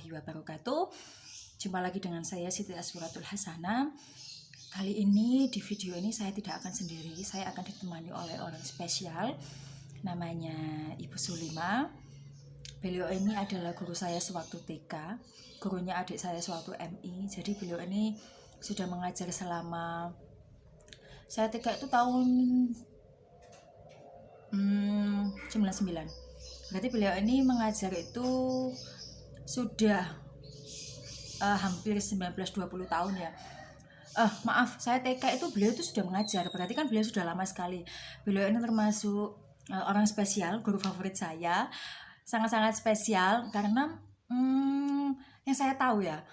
warahmatullahi wabarakatuh. Jumpa lagi dengan saya Siti Aswiratul Hasanah. Kali ini di video ini saya tidak akan sendiri, saya akan ditemani oleh orang spesial. Namanya Ibu Sulima. Beliau ini adalah guru saya sewaktu TK, gurunya adik saya sewaktu MI. Jadi beliau ini sudah mengajar selama saya TK itu tahun 99. Berarti beliau ini mengajar itu sudah hampir 19-20 tahun ya. Maaf, saya TK itu beliau itu sudah mengajar. Berarti kan beliau sudah lama sekali. Beliau ini termasuk orang spesial, guru favorit saya. Sangat-sangat spesial karena yang saya tahu ya,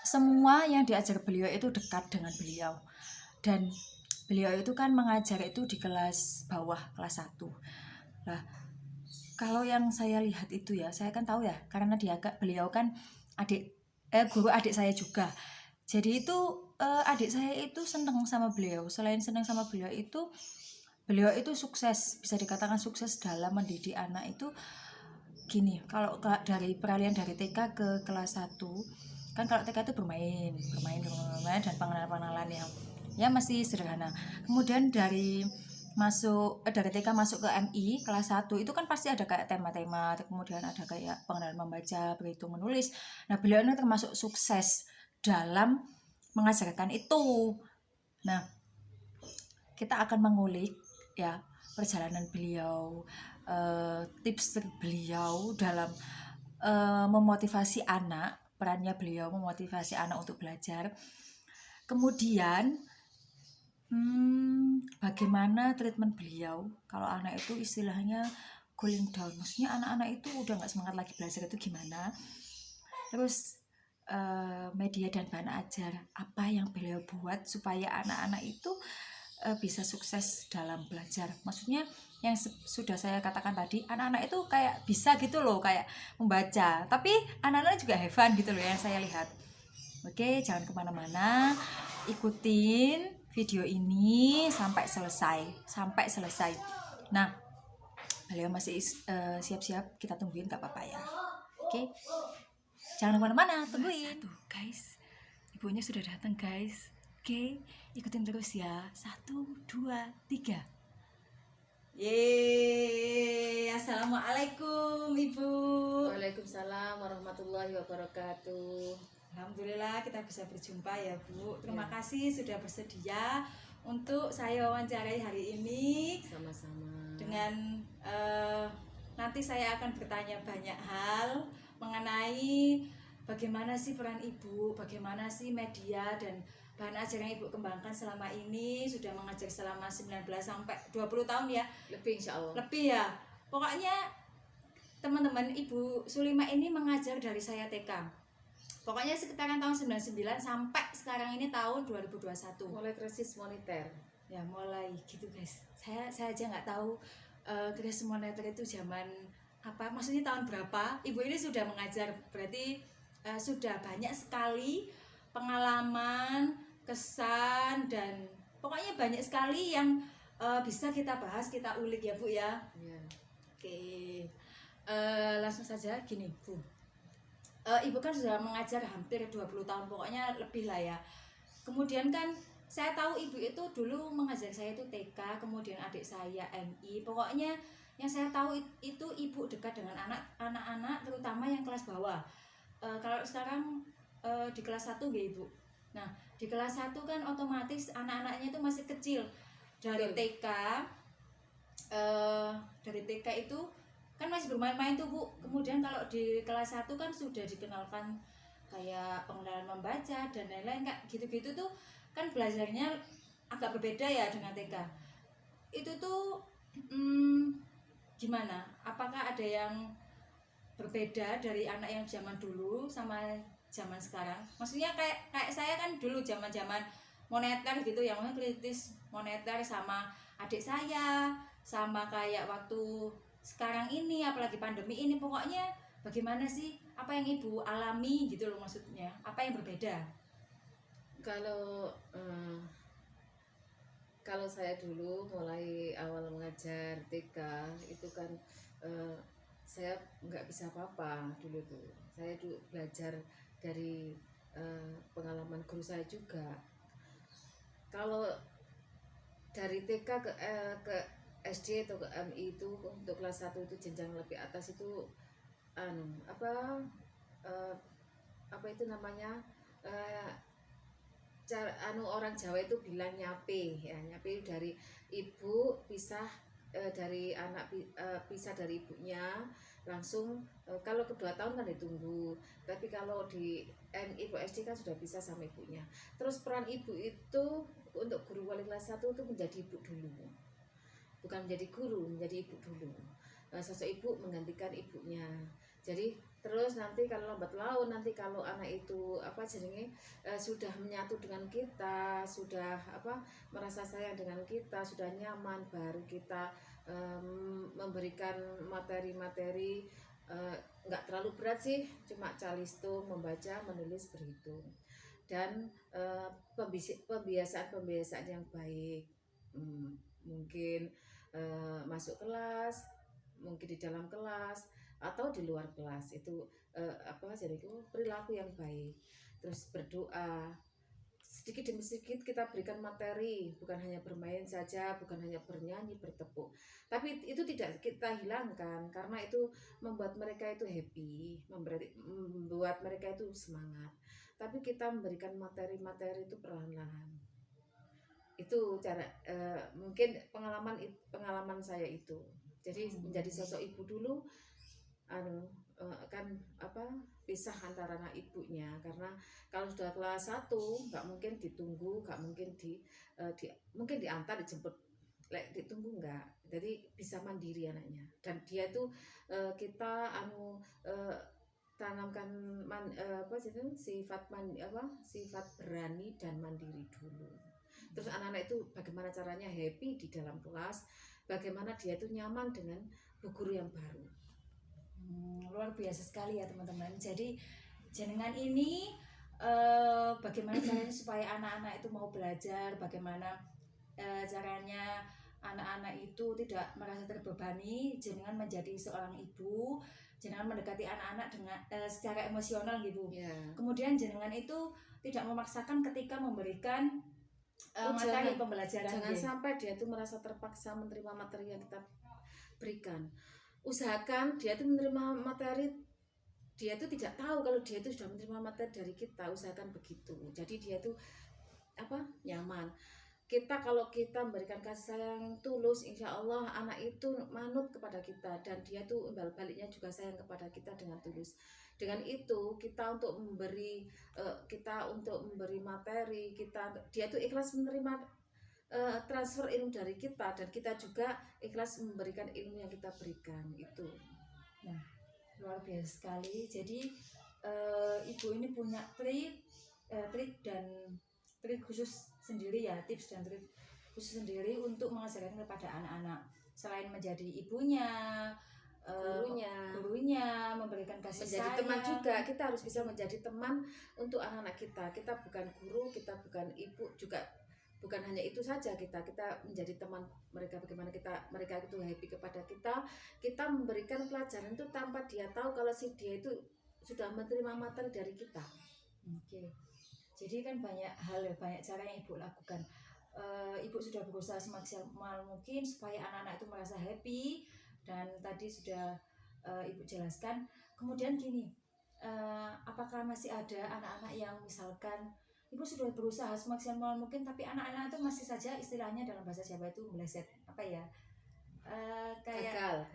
semua yang diajar beliau itu dekat dengan beliau. Dan beliau itu kan mengajar itu di kelas bawah, kelas 1. Nah, kalau yang saya lihat itu ya, saya kan tahu ya, karena beliau kan guru adik saya juga. Jadi itu adik saya itu senang sama beliau. Selain senang sama beliau itu sukses, bisa dikatakan sukses dalam mendidik anak itu. Gini, kalau dari peralihan dari TK ke kelas 1, kan kalau TK itu bermain dan pengenalan ya masih sederhana. Kemudian dari TK masuk ke MI kelas 1 itu kan pasti ada kayak tema-tema, kemudian ada kayak pengenalan membaca, berhitung, menulis. Nah, beliau ini termasuk sukses dalam mengajarkan itu. Nah, kita akan mengulik ya perjalanan beliau, tips beliau dalam memotivasi anak, perannya beliau memotivasi anak untuk belajar. Kemudian bagaimana treatment beliau kalau anak itu istilahnya cooling down, maksudnya anak-anak itu udah nggak semangat lagi belajar itu gimana. Terus media dan bahan ajar apa yang beliau buat supaya anak-anak itu bisa sukses dalam belajar. Maksudnya yang sudah saya katakan tadi, anak-anak itu kayak bisa gitu loh, kayak membaca, tapi anak-anak juga have fun gitu loh yang saya lihat. Oke, jangan kemana-mana, ikutin video ini sampai selesai. Nah, beliau masih siap-siap, kita tungguin gak apa-apa ya. Oke, jangan kemana-mana, tungguin. Tuh guys, ibunya sudah datang guys. Oke, ikutin terus ya. 1, 2, 3. Yeay, assalamualaikum Ibu. Waalaikumsalam warahmatullahi wabarakatuh. Alhamdulillah kita bisa berjumpa ya Bu. Terima kasih sudah bersedia untuk saya wawancarai hari ini. Sama-sama. Dengan nanti saya akan bertanya banyak hal mengenai bagaimana sih peran Ibu, bagaimana sih media dan bahan ajar yang Ibu kembangkan selama ini. Sudah mengajar selama 19 sampai 20 tahun ya. Lebih insya Allah. Lebih ya. Pokoknya teman-teman, Ibu Sulima ini mengajar dari saya TK. Pokoknya sekitaran tahun 99 sampai sekarang ini tahun 2021. Mulai krisis moneter. Ya mulai gitu guys. Saya aja nggak tahu krisis moneter itu zaman apa, maksudnya tahun berapa. Ibu ini sudah mengajar, berarti sudah banyak sekali pengalaman, kesan, dan pokoknya banyak sekali yang bisa kita bahas, kita ulik ya Bu ya. Ya. Oke, langsung saja gini Bu. Ibu kan sudah mengajar hampir 20 tahun, pokoknya lebih lah ya. Kemudian kan saya tahu Ibu itu dulu mengajar saya itu TK, kemudian adik saya MI. Pokoknya yang saya tahu itu Ibu dekat dengan anak-anak terutama yang kelas bawah. Kalau sekarang di kelas 1 ya Ibu. Nah, di kelas 1 kan otomatis anak-anaknya itu masih kecil. Dari TK itu kan masih bermain-main tuh Bu. Kemudian kalau di kelas 1 kan sudah dikenalkan kayak pengenalan membaca dan lain-lain, Kak. Gitu-gitu tuh kan belajarnya agak berbeda ya dengan TK. Itu tuh gimana? Apakah ada yang berbeda dari anak yang zaman dulu sama zaman sekarang? Maksudnya kayak saya kan dulu zaman-zaman moneter gitu, yang kritis moneter sama adik saya, sama kayak waktu sekarang ini, apalagi pandemi ini. Pokoknya bagaimana sih, apa yang Ibu alami gitu loh, maksudnya apa yang berbeda? Kalau saya dulu mulai awal mengajar TK itu kan saya nggak bisa apa-apa dulu tuh. Saya dulu belajar dari pengalaman guru saya juga. Kalau dari TK ke SD atau ke MI itu untuk kelas 1 itu jenjang lebih atas itu anu eh, apa itu namanya, eh, orang Jawa itu bilang nyape ya, nyape dari ibu pisah, dari anak pisah dari ibunya langsung, kalau kedua tahun kan ditunggu, tapi kalau di MI ibu SD kan sudah bisa sama ibunya. Terus peran ibu itu untuk guru wali kelas 1 itu menjadi ibu dulu, bukan menjadi guru, menjadi ibu dulu. Sosok ibu menggantikan ibunya. Jadi terus nanti kalau lambat laun, nanti kalau anak itu sudah menyatu dengan kita, sudah merasa sayang dengan kita, sudah nyaman, baru kita memberikan materi-materi, nggak terlalu berat sih, cuma calistung, membaca, menulis, berhitung, dan pembiasaan-pembiasaan yang baik. Mungkin masuk kelas, mungkin di dalam kelas atau di luar kelas itu, jadi itu perilaku yang baik. Terus berdoa, sedikit demi sedikit kita berikan materi, bukan hanya bermain saja, bukan hanya bernyanyi, bertepuk, tapi itu tidak kita hilangkan, karena itu membuat mereka itu happy, membuat mereka itu semangat. Tapi kita memberikan materi-materi itu perlahan-lahan. Itu cara, mungkin pengalaman saya itu. Jadi menjadi sosok ibu dulu, kan pisah antara anak ibunya, karena kalau sudah kelas 1 nggak mungkin ditunggu, nggak mungkin mungkin diantar, dijemput, ditunggu enggak. Jadi bisa mandiri anaknya, dan dia tuh kita tanamkan sifat berani dan mandiri dulu. Terus anak-anak itu bagaimana caranya happy di dalam kelas, bagaimana dia itu nyaman dengan bu guru yang baru. Luar biasa sekali ya teman-teman. Jadi jenengan ini bagaimana caranya supaya anak-anak itu mau belajar, bagaimana caranya anak-anak itu tidak merasa terbebani. Jenengan menjadi seorang ibu, jenengan mendekati anak-anak dengan secara emosional gitu. Yeah. Kemudian jenengan itu tidak memaksakan ketika memberikan materi pembelajaran. Jangan sampai dia itu merasa terpaksa menerima materi yang kita berikan. Usahakan dia itu menerima materi, dia itu tidak tahu kalau dia itu sudah menerima materi dari kita. Usahakan begitu. Jadi dia itu nyaman. Kalau kita memberikan kasih sayang tulus, insya Allah anak itu manut kepada kita, dan dia tuh baliknya juga sayang kepada kita dengan tulus. Dengan itu kita untuk memberi materi, dia tuh ikhlas menerima transfer ilmu dari kita, dan kita juga ikhlas memberikan ilmu yang kita berikan itu. Nah, luar biasa sekali. Jadi ibu ini punya trik khusus sendiri ya, tips dan trik khusus sendiri untuk mengajarkan kepada anak-anak. Selain menjadi ibunya, gurunya, memberikan kasih menjadi sayang, teman juga. Kita harus bisa menjadi teman untuk anak-anak kita. Kita bukan guru, kita bukan ibu juga. Bukan hanya itu saja, kita menjadi teman mereka. Bagaimana mereka itu happy kepada kita memberikan pelajaran itu tanpa dia tahu kalau dia itu sudah menerima materi dari kita. Oke. Jadi kan banyak cara yang ibu lakukan. Ibu sudah berusaha semaksimal mungkin supaya anak-anak itu merasa happy, dan tadi sudah ibu jelaskan. Kemudian gini, apakah masih ada anak-anak yang misalkan ibu sudah berusaha semaksimal mungkin, tapi anak-anak itu masih saja istilahnya dalam bahasa Jawa itu meleset, kayak gagal.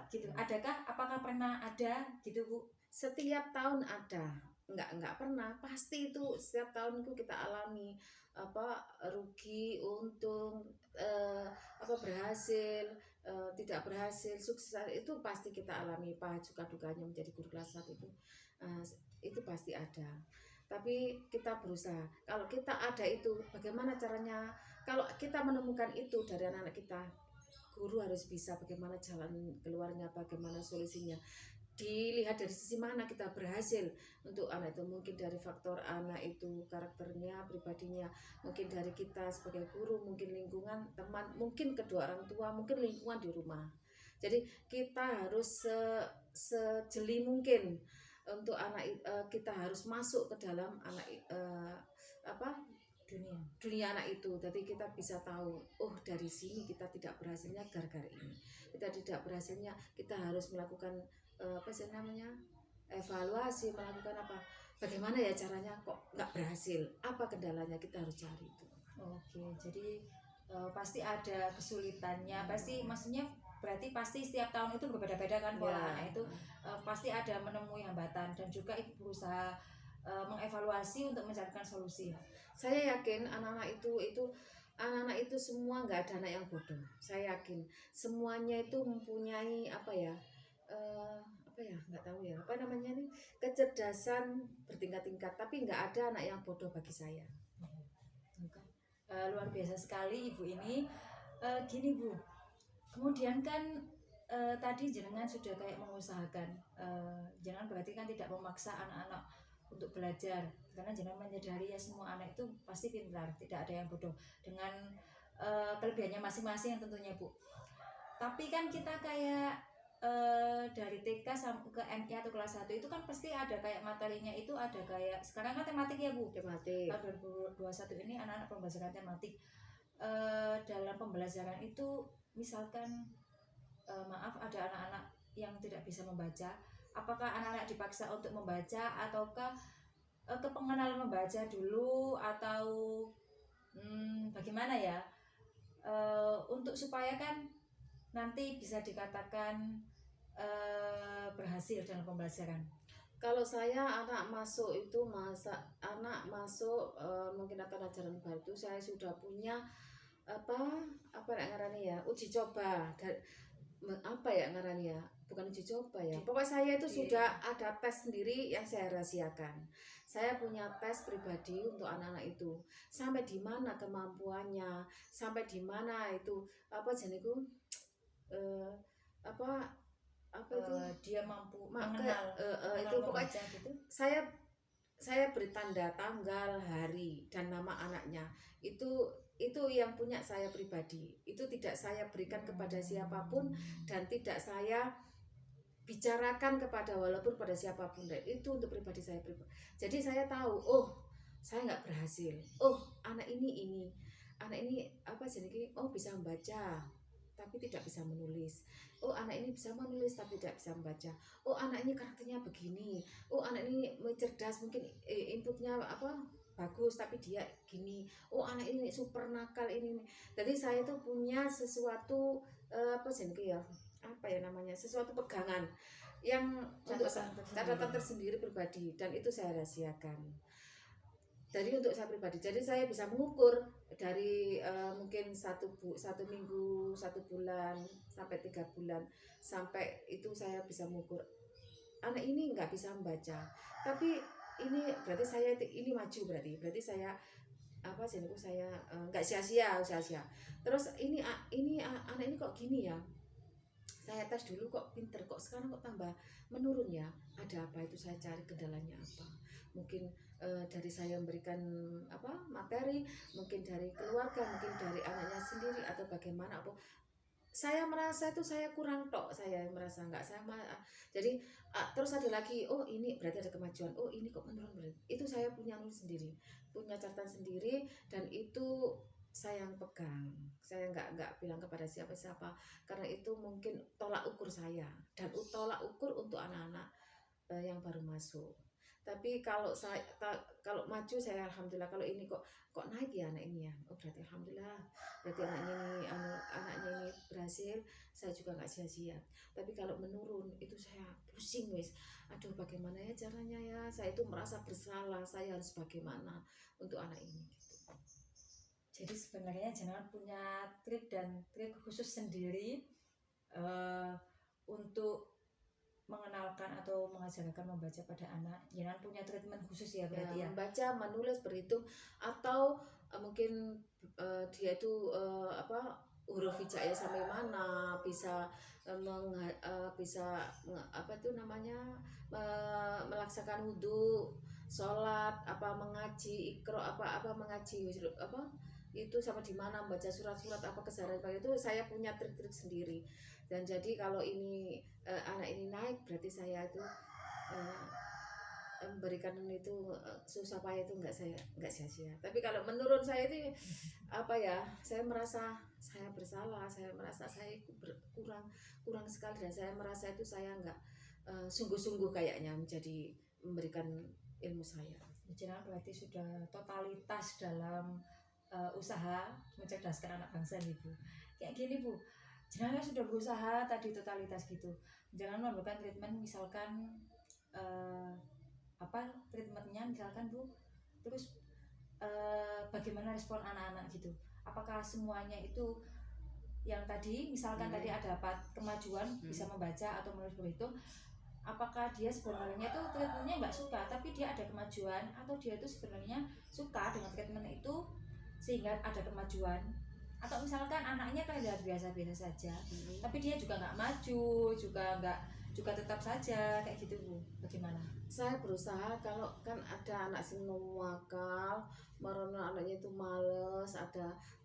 Gitu. Adakah? Apakah pernah ada gitu, Bu? Setiap tahun ada. Enggak pernah, pasti itu setiap tahun itu kita alami rugi, untung, berhasil, tidak berhasil, sukses, itu pasti kita alami. Suka dukanya menjadi guru kelas 1 itu pasti ada. Tapi kita berusaha. Kalau kita ada itu, bagaimana caranya? Kalau kita menemukan itu dari anak-anak kita, guru harus bisa bagaimana jalan keluarnya, bagaimana solusinya. Dilihat dari sisi mana kita berhasil untuk anak itu. Mungkin dari faktor anak itu karakternya, pribadinya, mungkin dari kita sebagai guru, mungkin lingkungan, teman, mungkin kedua orang tua, mungkin lingkungan di rumah. Jadi kita harus sejeli mungkin untuk kita harus masuk ke dalam apa dunia anak itu. Jadi kita bisa tahu, oh dari sini kita tidak berhasilnya gara-gara ini. Kita tidak berhasilnya, kita harus melakukan apa sih namanya, evaluasi, melakukan apa, bagaimana ya caranya kok nggak berhasil, apa kendalanya, kita harus cari itu. Oke, jadi pasti ada kesulitannya, pasti maksudnya berarti pasti setiap tahun itu berbeda-beda kan pola Ya. anak itu, pasti ada menemui hambatan dan juga ibu berusaha mengevaluasi untuk mencarikan solusi. Saya yakin anak-anak itu semua nggak ada anak yang bodoh. Saya yakin semuanya itu mempunyai apa ya nggak tahu ya apa namanya nih, kecerdasan bertingkat-tingkat. Tapi nggak ada anak yang bodoh bagi saya. Luar biasa sekali ibu ini. Gini Bu, kemudian kan tadi jenengan sudah kayak mengusahakan, jenengan berarti kan tidak memaksa anak-anak untuk belajar, karena jenengan menyadari ya semua anak itu pasti pintar, tidak ada yang bodoh dengan kelebihannya masing-masing tentunya Bu. Tapi kan kita kayak dari TK sampai ke MI atau kelas 1 itu kan pasti ada kayak materinya, itu ada kayak sekarang kan tematik ya Bu, Tematik. tahun 2021 ini anak-anak pembelajaran tematik. Dalam pembelajaran itu misalkan maaf ada anak-anak yang tidak bisa membaca, apakah anak-anak dipaksa untuk membaca ataukah kepengenalan membaca dulu, atau bagaimana ya, untuk supaya kan nanti bisa dikatakan berhasil dalam pembelajaran. Kalau saya anak masuk mungkin akan ajaran baru itu, saya sudah punya apa yang ngarani ya, uji coba apa ya ngarani ya, bukan uji coba ya, pokoknya saya itu sudah ada tes sendiri yang saya rahasiakan. Saya punya tes pribadi untuk anak-anak itu, sampai di mana kemampuannya, sampai di mana itu apa jeniku apa itu dia mampu mengenal itu pokoknya gitu. Saya beri tanda tanggal, hari, dan nama anaknya. Itu yang punya saya pribadi. Itu tidak saya berikan kepada siapapun dan tidak saya bicarakan walaupun pada siapapun. Itu untuk pribadi saya pribadi. Jadi saya tahu, oh saya nggak berhasil. Oh anak ini apa jadi oh bisa membaca tapi tidak bisa menulis. Oh anak ini bisa menulis tapi tidak bisa membaca. Oh anak ini karakternya begini. Oh anak ini cerdas, mungkin inputnya bagus tapi dia gini. Oh anak ini super nakal ini. Jadi saya tuh punya sesuatu sesuatu pegangan yang untuk catatan tersendiri pribadi, dan itu saya rahasiakan. Jadi untuk saya pribadi, jadi saya bisa mengukur dari mungkin satu minggu, 1 bulan, sampai 3 bulan, sampai itu saya bisa mengukur anak ini nggak bisa membaca, tapi ini berarti saya ini maju, berarti saya saya nggak sia-sia. Terus ini anak ini kok gini ya, saya tes dulu kok pinter, kok sekarang kok tambah menurun ya, ada apa, itu saya cari kendalanya apa. Mungkin dari saya memberikan materi, mungkin dari keluarga, mungkin dari anaknya sendiri, atau bagaimana. Saya merasa itu saya kurang saya merasa nggak sama. Jadi terus ada lagi, oh ini berarti ada kemajuan, oh ini kok menurun, itu saya punya nulis sendiri, punya catatan sendiri, dan itu saya yang pegang. Saya nggak bilang kepada siapa-siapa, karena itu mungkin tolak ukur saya, dan tolak ukur untuk anak-anak yang baru masuk. Tapi kalau kalau maju saya alhamdulillah. Kalau ini kok naik ya anak ini ya, oh berarti alhamdulillah, berarti anaknya ini berhasil, saya juga nggak sia-sia. Tapi kalau menurun itu saya pusing wis, aduh bagaimana ya caranya ya, saya itu merasa bersalah, saya harus bagaimana untuk anak ini gitu. Jadi sebenarnya jangan punya trik khusus sendiri untuk mengenalkan atau mengajarkan membaca pada anak. Jangan punya treatment khusus ya berarti ya. Membaca, menulis, berhitung, atau mungkin dia itu huruf hijaiyah sampai mana, bisa melaksanakan wudhu, sholat, mengaji, ikro, mengaji itu sama di mana membaca surat-surat apa keseharian itu saya punya trik-trik sendiri. Dan jadi kalau ini anak ini naik berarti saya itu eh, memberikan itu susah payah itu nggak sia-sia. Tapi kalau menurut saya itu apa ya, saya merasa saya bersalah, saya merasa saya kurang kurang sekali, dan saya merasa itu saya nggak sungguh-sungguh kayaknya menjadi memberikan ilmu saya. Jenengan berarti sudah totalitas dalam usaha mencerdaskan anak bangsa nih Bu. Kayak gini Bu, jenengan sudah berusaha tadi totalitas gitu. Jangan memberikan treatment misalkan apa treatmentnya misalkan Bu, terus bagaimana respon anak-anak gitu? Apakah semuanya itu yang tadi misalkan tadi ada kemajuan bisa membaca atau menulis berhitung, apakah dia sebenarnya itu treatmentnya nggak suka tapi dia ada kemajuan, atau dia itu sebenarnya suka dengan treatment itu sehingga ada kemajuan, atau misalkan anaknya kan biasa-biasa saja tapi dia juga nggak maju, juga tetap saja kayak gitu Bu, bagaimana? Saya berusaha, kalau kan ada anak sing nakal, marona anaknya itu males,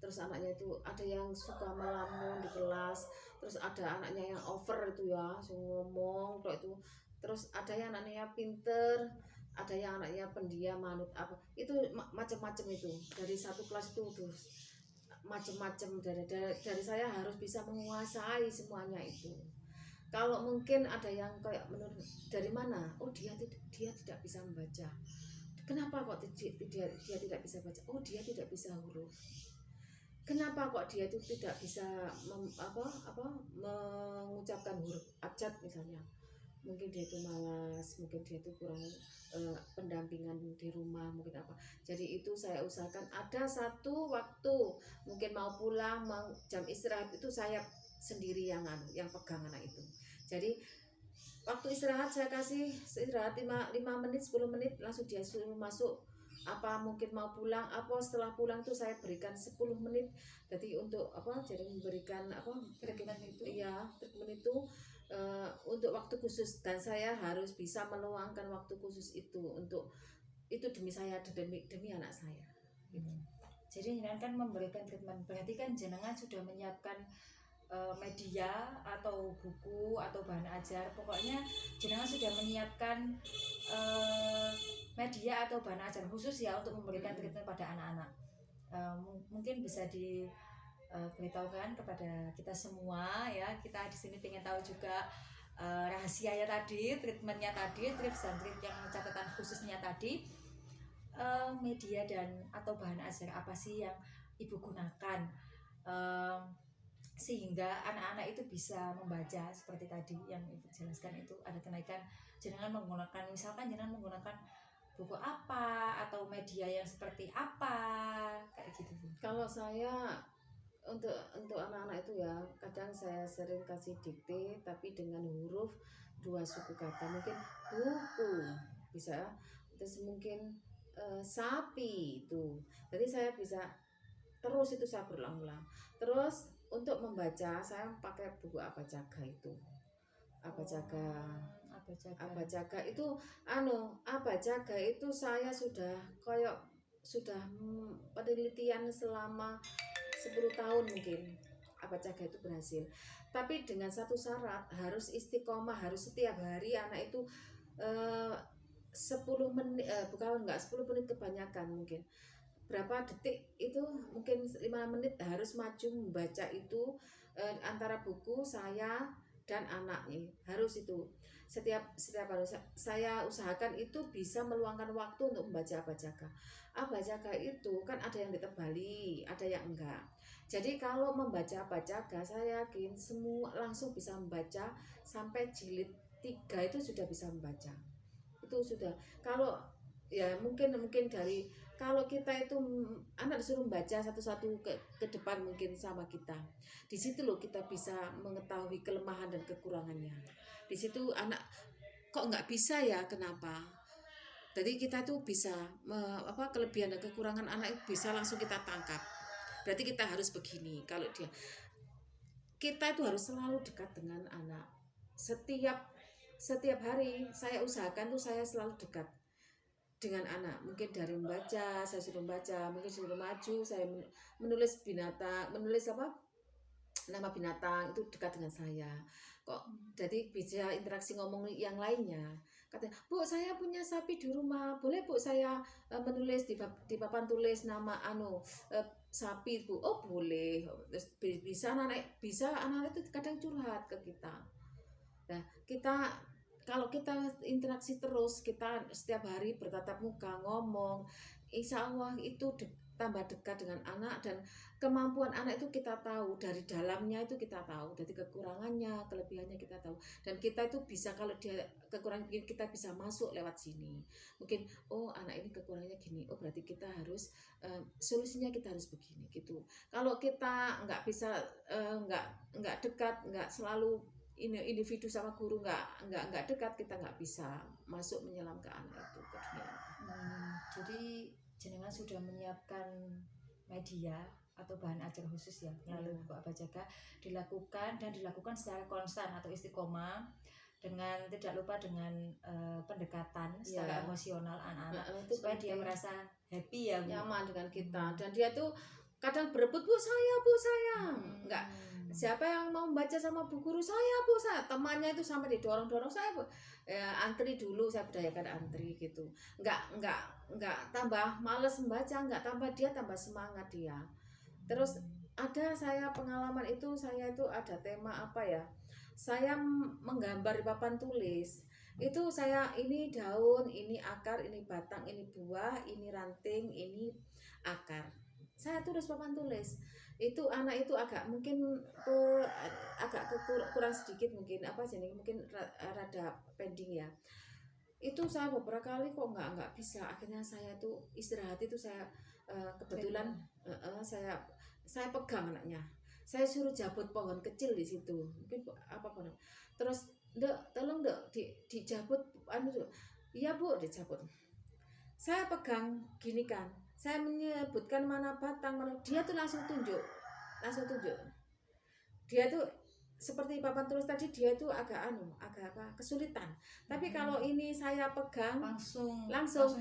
terus anaknya itu ada yang suka melamun di kelas, terus ada anaknya yang over itu ya, ngomong itu, terus ada yang anaknya pinter, ada yang anaknya pendiam manut apa, itu macam-macam itu, dari satu kelas itu terus macam-macam, dari saya harus bisa menguasai semuanya itu. Kalau mungkin ada yang kayak menurut dari mana, oh dia tidak bisa membaca, kenapa kok dia tidak bisa baca, oh dia tidak bisa huruf, kenapa kok dia itu tidak bisa mengucapkan huruf abjad misalnya, mungkin dia itu malas, mungkin dia itu kurang pendampingan di rumah, mungkin apa. Jadi itu saya usahakan ada satu waktu mungkin mau pulang, mau jam istirahat itu saya sendiri yang pegang anak itu. Jadi waktu istirahat saya kasih istirahat 5 menit 10 menit, langsung dia suruh masuk, apa mungkin mau pulang, apa setelah pulang tuh saya berikan 10 menit, jadi untuk apa, jadi memberikan apa treatment itu ya, treatment itu untuk waktu khusus, dan saya harus bisa meluangkan waktu khusus itu untuk itu demi saya, demi anak saya gitu. Jadi jenengan kan memberikan treatment, berarti kan jenengan sudah menyiapkan media atau buku atau bahan ajar, pokoknya jenengan sudah menyiapkan media atau bahan ajar khusus ya untuk memberikan treatment pada anak-anak. Mungkin bisa diberitahukan kepada kita semua ya, kita di sini pengen tahu juga rahasianya tadi, treatmentnya tadi, tips dan trik yang catatan khususnya tadi, media dan atau bahan ajar apa sih yang Ibu gunakan sehingga anak-anak itu bisa membaca seperti tadi yang Ibu jelaskan, itu ada kenaikan jenengan menggunakan, misalkan jenengan menggunakan buku apa atau media yang seperti apa kayak gitu Bu. Kalau saya untuk anak-anak itu ya, kadang saya sering kasih dikte tapi dengan huruf 2 suku kata, mungkin buku bisa, terus mungkin sapi itu, jadi saya bisa terus itu saya berulang-ulang. Terus untuk membaca saya pakai buku Apa Jaga itu. Apa Jaga itu Apa Jaga itu saya sudah penelitian selama 10 tahun mungkin. Apa Jaga itu berhasil. Tapi dengan satu syarat, harus istiqomah, harus setiap hari anak itu 10 menit, bukan enggak 10 menit, kebanyakan mungkin berapa detik itu, mungkin 5 menit harus maju membaca itu, antara buku saya dan anaknya harus itu setiap harus saya usahakan itu bisa meluangkan waktu untuk membaca Apa Jaga. Apa Jaga itu kan ada yang ditebali, ada yang enggak. Jadi kalau membaca Apa Jaga, saya yakin semua langsung bisa membaca sampai jilid 3 itu sudah bisa membaca. Itu sudah. Kalau ya mungkin dari, kalau kita itu anak disuruh membaca satu-satu ke depan mungkin sama kita, di situ loh kita bisa mengetahui kelemahan dan kekurangannya. Di situ anak kok nggak bisa ya, kenapa? Jadi kita tuh bisa kelebihan dan kekurangan anak itu bisa langsung kita tangkap. Berarti kita harus begini. Kalau kita itu harus selalu dekat dengan anak. Setiap hari saya usahakan tuh saya selalu dekat. dengan anak, mungkin dari membaca, saya suruh membaca, mungkin suruh maju, saya menulis binatang, menulis apa nama binatang itu dekat dengan saya kok, jadi bisa interaksi ngomong yang lainnya. Katanya, Bu, saya punya sapi di rumah, boleh Bu saya menulis di papan tulis nama sapi Bu? Oh boleh. Terus bisa anak itu kadang curhat ke kita. Nah kita kalau kita interaksi terus, kita setiap hari bertatap muka ngomong, insya Allah itu tambah dekat dengan anak, dan kemampuan anak itu kita tahu dari dalamnya, itu kita tahu dari kekurangannya, kelebihannya kita tahu, dan kita itu bisa, kalau dia kekurangan kita bisa masuk lewat sini. Mungkin oh anak ini kekurangannya gini, oh berarti kita harus solusinya kita harus begini gitu. Kalau kita nggak bisa nggak dekat, nggak selalu individu sama guru, nggak dekat, kita nggak bisa masuk menyelam ke anak itu, ke dunia. Jadi jenengan sudah menyiapkan media atau bahan ajar khusus ya melalui buku Abajaka, dilakukan secara konstan atau istiqomah, dengan tidak lupa dengan pendekatan secara emosional anak-anak supaya dia merasa happy ya, Bu, nyaman dengan kita. Dan dia tuh kadang berebut, Bu saya nggak, siapa yang mau membaca sama Bu Guru, saya temannya itu sampai didorong-dorong, saya Bu antri dulu, saya budayakan antri gitu, nggak tambah males membaca, nggak tambah, dia tambah semangat dia. Terus ada saya pengalaman itu, saya itu ada tema apa ya, saya menggambar di papan tulis itu, saya ini daun, ini akar, ini batang, ini buah, ini ranting, ini akar, saya tulis papan tulis. Itu anak itu agak mungkin kurang sedikit, mungkin apa sih, mungkin rada pending ya. Itu saya beberapa kali kok nggak bisa, akhirnya saya tuh istirahat, itu saya kebetulan saya pegang anaknya, saya suruh jabut pohon kecil di situ, mungkin apa pohon, terus tolong dijabut iya Bu, dijabut. Saya pegang gini kan, saya menyebutkan mana batang, mana, dia tuh langsung tunjuk. Dia tuh seperti papan tulis tadi, dia tuh agak kesulitan. Tapi kalau ini saya pegang langsung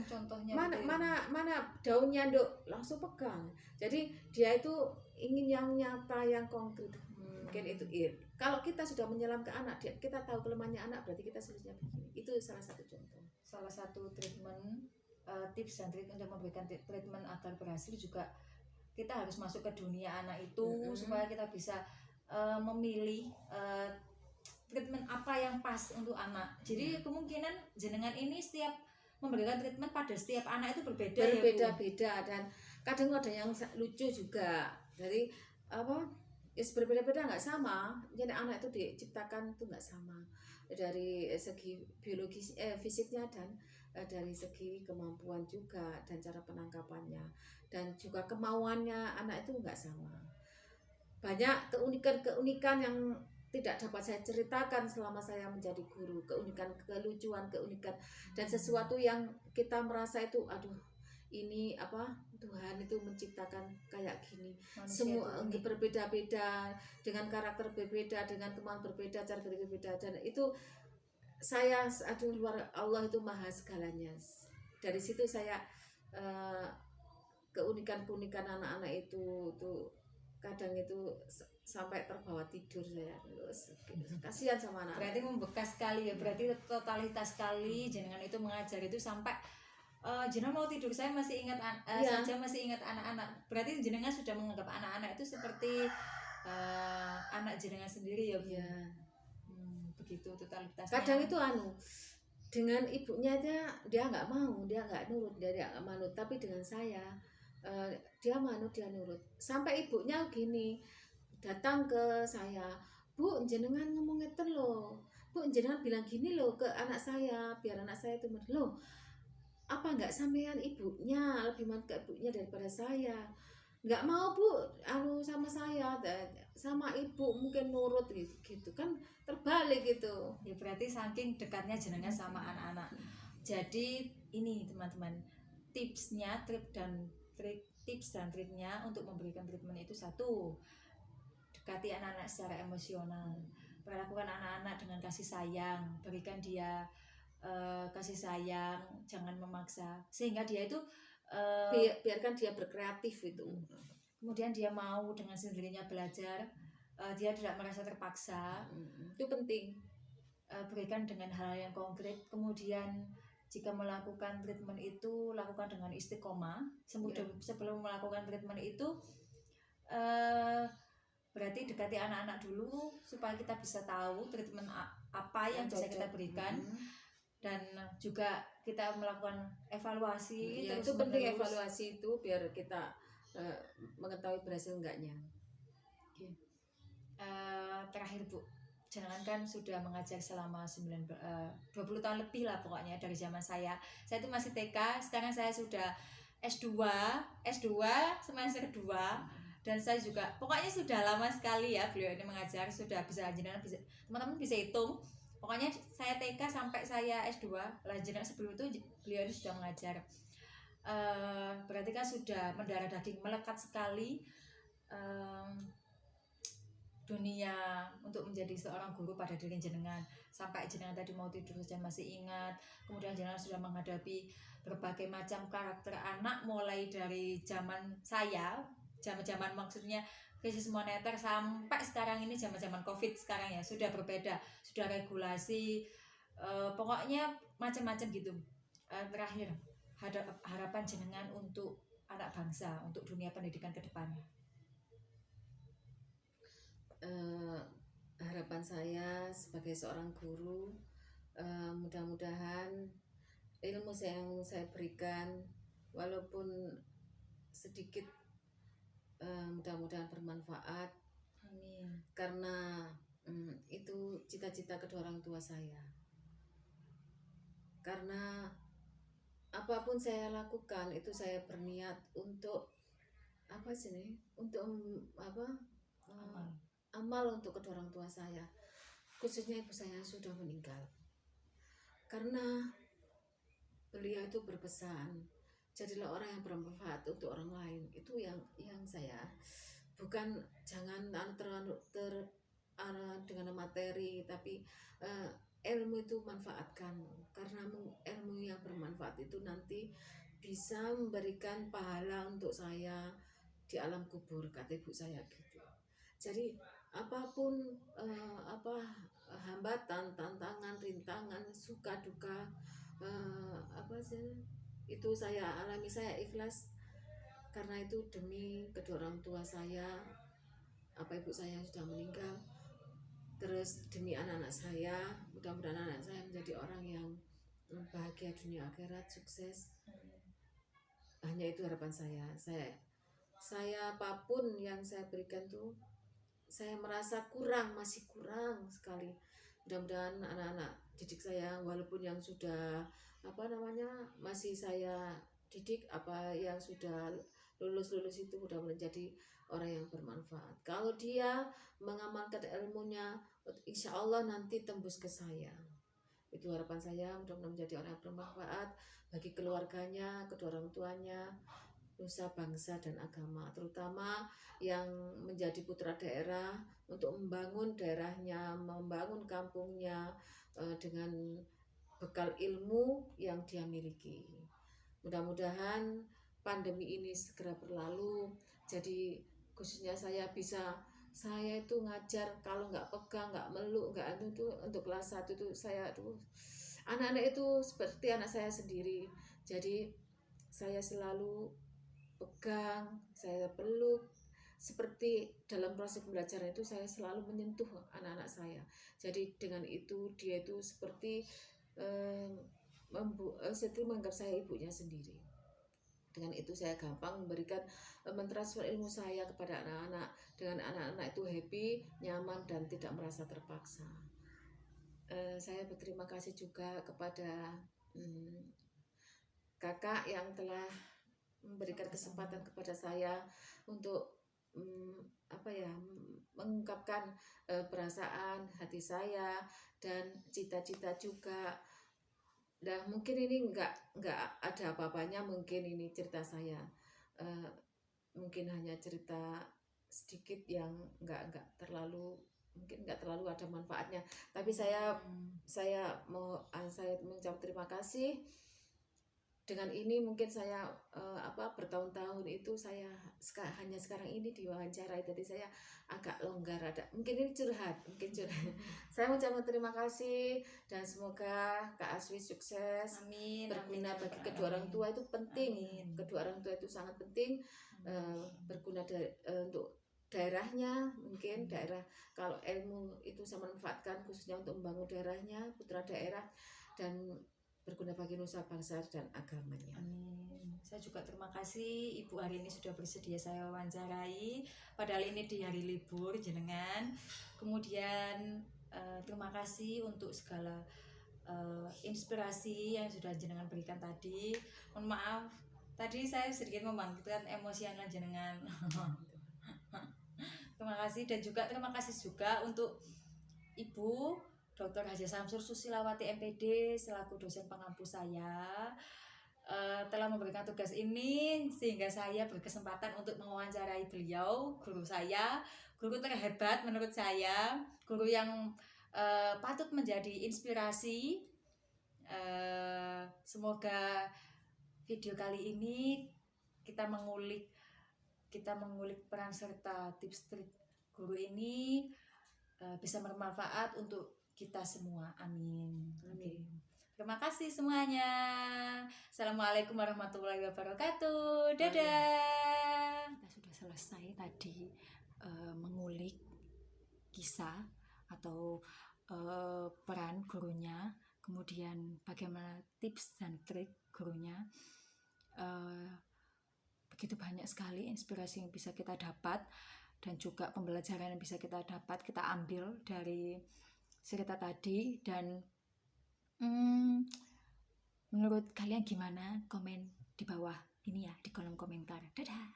contohnya mana daunnya, Nduk, langsung pegang. Jadi dia itu ingin yang nyata, yang konkret. Mungkin itu kalau kita sudah menyelam ke anak, kita tahu kelemahannya anak, berarti kita solusinya begini. Itu salah satu contoh. Salah satu treatment, tips dan trik untuk memberikan treatment agar berhasil juga kita harus masuk ke dunia anak itu, supaya kita bisa memilih treatment apa yang pas untuk anak. Jadi kemungkinan jenengan ini setiap memberikan treatment pada setiap anak itu berbeda-beda, dan kadang ada yang lucu juga. Jadi berbeda-beda, nggak sama. Jadi anak itu diciptakan itu nggak sama dari segi biologis, fisiknya, dan dari segi kemampuan juga, dan cara penangkapannya, dan juga kemauannya anak itu nggak sama. Banyak keunikan yang tidak dapat saya ceritakan selama saya menjadi guru, kelucuan, dan sesuatu yang kita merasa itu, aduh ini Tuhan itu menciptakan kayak gini, semua berbeda-beda, dengan karakter berbeda, dengan kemampuan berbeda, cara berbeda, dan itu saya, luar, Allah itu maha segalanya. Dari situ saya keunikan anak-anak itu kadang itu sampai terbawa tidur saya, kasihan sama anak. Berarti membekas sekali ya, berarti totalitas sekali jenengan itu mengajar itu sampai jenengan mau tidur saya masih ingat saja masih ingat anak-anak. Berarti jenengan sudah menganggap anak-anak itu seperti anak jenengan sendiri ya, Bu. Ya. Begitu totalitasnya. Kadang itu dengan ibunya dia nggak mau, dia nggak nurut, dia nggak manut, tapi dengan saya dia manut, dia nurut. Sampai ibunya gini datang ke saya, Bu, jenengan ngomong ngeten loh, Bu, jenengan bilang gini loh ke anak saya, biar anak saya itu loh, apa nggak sampean ibunya, lebih manut ke ibunya daripada saya? Nggak mau Bu, sama saya, sama ibu mungkin nurut gitu kan, terbalik gitu ya. Berarti saking dekatnya jenengan sama anak-anak. Jadi ini teman-teman, tips dan triknya untuk memberikan treatment itu: satu, dekati anak-anak secara emosional, perlakukan anak-anak dengan kasih sayang, berikan dia kasih sayang, jangan memaksa, sehingga dia itu biarkan dia berkreatif itu. kemudian dia mau dengan sendirinya belajar, dia tidak merasa terpaksa. Itu penting. Berikan dengan hal yang konkret, kemudian jika melakukan treatment itu lakukan dengan istiqomah. Sebelum melakukan treatment itu berarti dekati anak-anak dulu supaya kita bisa tahu treatment apa yang bisa kita berikan. Dan juga kita melakukan evaluasi. Ya, itu penting evaluasi itu biar kita mengetahui berhasil enggaknya. Terakhir Bu, jangankan sudah mengajar selama 20 tahun lebih lah pokoknya dari zaman saya itu masih TK, sekarang saya sudah S2 semester 2, dan saya juga pokoknya sudah lama sekali ya beliau ini mengajar, sudah bisa teman-teman bisa hitung, pokoknya saya TK sampai saya S2 lanjutnya, sebelum itu beliau ini sudah mengajar. Berarti kan sudah mendarah daging melekat sekali dunia untuk menjadi seorang guru pada diri jenengan. Sampai jenengan tadi mau tidur saja masih ingat, kemudian jenengan sudah menghadapi berbagai macam karakter anak, mulai dari zaman maksudnya krisis moneter sampai sekarang ini zaman COVID sekarang ya, sudah berbeda, sudah regulasi, pokoknya macam-macam gitu. Terakhir, harapan jenengan untuk anak bangsa, untuk dunia pendidikan ke depan. Harapan saya sebagai seorang guru, mudah-mudahan ilmu yang saya berikan walaupun sedikit, mudah-mudahan bermanfaat. Amin. Karena itu cita-cita kedua orang tua saya. Karena apapun saya lakukan itu saya berniat untuk amal untuk kedua orang tua saya, khususnya ibu saya sudah meninggal. Karena beliau itu berpesan, jadilah orang yang bermanfaat untuk orang lain. Itu yang saya, bukan jangan dengan materi, tapi ilmu itu manfaatkan, karena ilmu yang bermanfaat itu nanti bisa memberikan pahala untuk saya di alam kubur, kata ibu saya gitu. Jadi apapun hambatan, tantangan, rintangan, suka duka, itu saya alami, saya ikhlas, karena itu demi kedua orang tua saya, ibu saya yang sudah meninggal, terus demi anak-anak saya, mudah-mudahan anak saya menjadi orang yang bahagia dunia akhirat, sukses. Hanya itu harapan saya. Saya apapun yang saya berikan tuh, saya merasa masih kurang sekali. Mudah-mudahan anak-anak didik saya, walaupun yang sudah masih saya didik, yang sudah lulus itu mudah-mudahan jadi orang yang bermanfaat. Kalau dia mengamalkan ilmunya, insya Allah nanti tembus ke saya. Itu harapan saya, mudah-mudahan menjadi orang yang bermanfaat bagi keluarganya, kedua orang tuanya, nusa bangsa dan agama, terutama yang menjadi putra daerah untuk membangun daerahnya, membangun kampungnya dengan bekal ilmu yang dia miliki. Mudah-mudahan pandemi ini segera berlalu, jadi khususnya saya itu ngajar, kalau nggak pegang, nggak meluk, nggak itu untuk kelas 1 itu saya anak-anak itu seperti anak saya sendiri, jadi saya selalu pegang, saya peluk, seperti dalam proses pembelajaran itu saya selalu menyentuh anak-anak saya. Jadi dengan itu dia itu seperti menganggap saya ibunya sendiri. Dengan itu saya gampang mentransfer ilmu saya kepada anak-anak. Dengan anak-anak itu happy, nyaman, dan tidak merasa terpaksa. Saya berterima kasih juga kepada kakak yang telah memberikan kesempatan kepada saya untuk mengungkapkan perasaan hati saya dan cita-cita juga. Nah, mungkin ini nggak ada apa-apanya, mungkin ini cerita saya, mungkin hanya cerita sedikit yang nggak terlalu mungkin nggak terlalu ada manfaatnya. Tapi saya mengucap terima kasih. Dengan ini mungkin saya bertahun-tahun itu saya hanya sekarang ini diwawancarai, jadi saya agak longgar ada. Mungkin ini mungkin curhat. Saya mengucapkan terima kasih dan semoga Kak Aswi sukses. Amin. Berguna Amin, bagi Pak. kedua orang tua itu penting. Amin. Kedua orang tua itu sangat penting. Berguna untuk daerahnya, mungkin daerah kalau ilmu itu saya manfaatkan khususnya untuk membangun daerahnya, putra daerah, dan berguna bagi nusa bangsa dan agamanya. Amin. Saya juga terima kasih Ibu hari ini sudah bersedia saya wawancarai. Padahal ini di hari libur jenengan. Kemudian terima kasih untuk segala inspirasi yang sudah jenengan berikan tadi. Mohon maaf, tadi saya sedikit membangkitkan emosi anak jenengan. Terima kasih, dan juga terima kasih juga untuk Ibu Dr. Haja Samsur Susilawati MPD selaku dosen pengampu saya telah memberikan tugas ini sehingga saya berkesempatan untuk mewawancarai beliau, guru saya, guru terhebat menurut saya, guru yang patut menjadi inspirasi. Semoga video kali ini kita mengulik peran serta tips trik guru ini bisa bermanfaat untuk kita semua. Amin. Amin. Terima kasih semuanya. Assalamualaikum warahmatullahi wabarakatuh. Dadah. Kita sudah selesai tadi mengulik kisah atau peran gurunya, kemudian bagaimana tips dan trik gurunya. Begitu banyak sekali inspirasi yang bisa kita dapat dan juga pembelajaran yang bisa kita dapat, kita ambil dari cerita tadi. Dan menurut kalian gimana? Komen di bawah ini ya, di kolom komentar. Dadah.